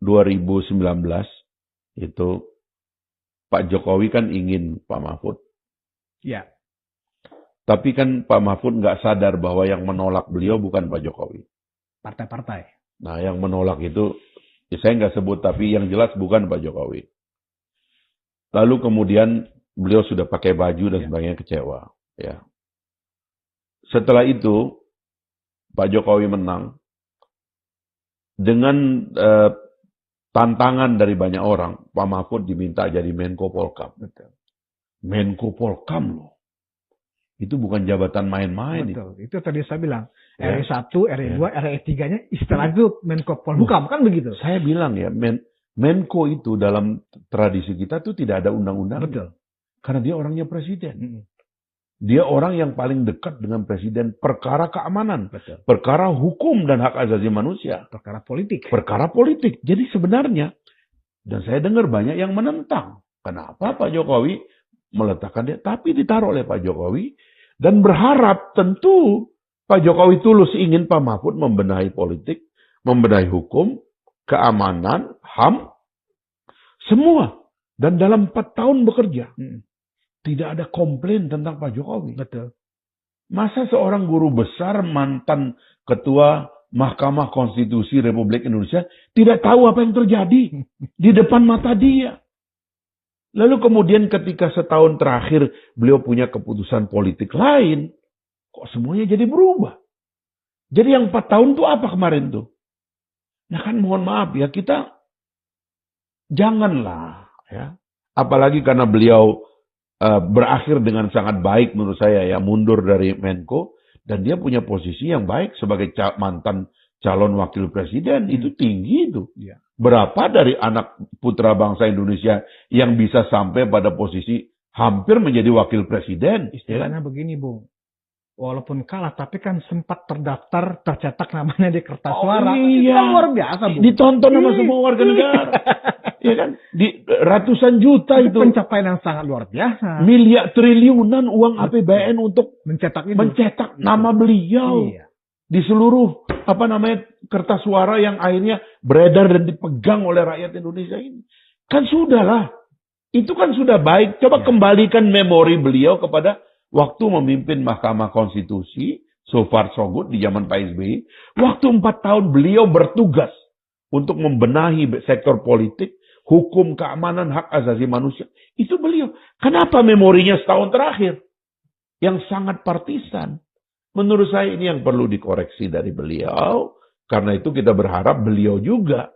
2019 itu Pak Jokowi kan ingin Pak Mahfud. Ya. Tapi kan Pak Mahfud nggak sadar bahwa yang menolak beliau bukan Pak Jokowi. Partai-partai. Nah, yang menolak itu, ya saya nggak sebut, tapi yang jelas bukan Pak Jokowi. Lalu kemudian beliau sudah pakai baju dan sebagainya, kecewa. Ya. Setelah itu, Pak Jokowi menang. Dengan tantangan dari banyak orang, Pak Mahfud diminta jadi Menko Polkam. Menko Polkam loh. Itu bukan jabatan main-main. Betul. Itu tadi saya bilang. RI 1, RI 2, RI 3-nya istilah itu Menko Polhukam. Kan begitu? Saya bilang ya, Menko itu dalam tradisi kita tuh tidak ada undang-undang. Betul. Karena dia orangnya presiden. Dia orang yang paling dekat dengan presiden perkara keamanan. Betul. Perkara hukum dan hak asasi manusia. Perkara politik. Perkara politik. Jadi sebenarnya, dan saya dengar banyak yang menentang. Kenapa Pak Jokowi meletakkan dia? Tapi ditaruh oleh Pak Jokowi. Dan berharap tentu Pak Jokowi tulus ingin Pak Mahfud membenahi politik, membenahi hukum, keamanan, HAM, semua. Dan dalam 4 tahun bekerja, tidak ada komplain tentang Pak Jokowi. Betul. Masa seorang guru besar, mantan ketua Mahkamah Konstitusi Republik Indonesia, tidak tahu apa yang terjadi di depan mata dia. Lalu kemudian ketika setahun terakhir beliau punya keputusan politik lain, kok semuanya jadi berubah? Jadi yang 4 tahun itu apa kemarin tuh? Nah kan mohon maaf ya, kita janganlah ya. Apalagi karena beliau berakhir dengan sangat baik menurut saya ya, mundur dari Menko, dan dia punya posisi yang baik sebagai mantan calon wakil presiden, itu tinggi itu. Ya. Berapa dari anak putra bangsa Indonesia yang bisa sampai pada posisi hampir menjadi wakil presiden? Istilahnya begini, Bung. Walaupun kalah, tapi kan sempat terdaftar, tercetak namanya di kertas suara. Iya. Itu kan luar biasa, Bung. Ditonton sama semua warga negara. Ya kan? Di ratusan juta itu. Pencapaian yang sangat luar biasa. Miliar triliunan uang APBN untuk mencetak nama beliau. Iya. Di seluruh kertas suara yang akhirnya beredar dan dipegang oleh rakyat Indonesia ini. Kan sudahlah. Itu kan sudah baik. Coba kembalikan memori beliau kepada waktu memimpin Mahkamah Konstitusi, so far so good di zaman Pak SBY. Waktu 4 tahun beliau bertugas untuk membenahi sektor politik, hukum, keamanan, hak asasi manusia. Itu beliau. Kenapa memorinya setahun terakhir? Yang sangat partisan. Menurut saya ini yang perlu dikoreksi dari beliau. Karena itu kita berharap beliau juga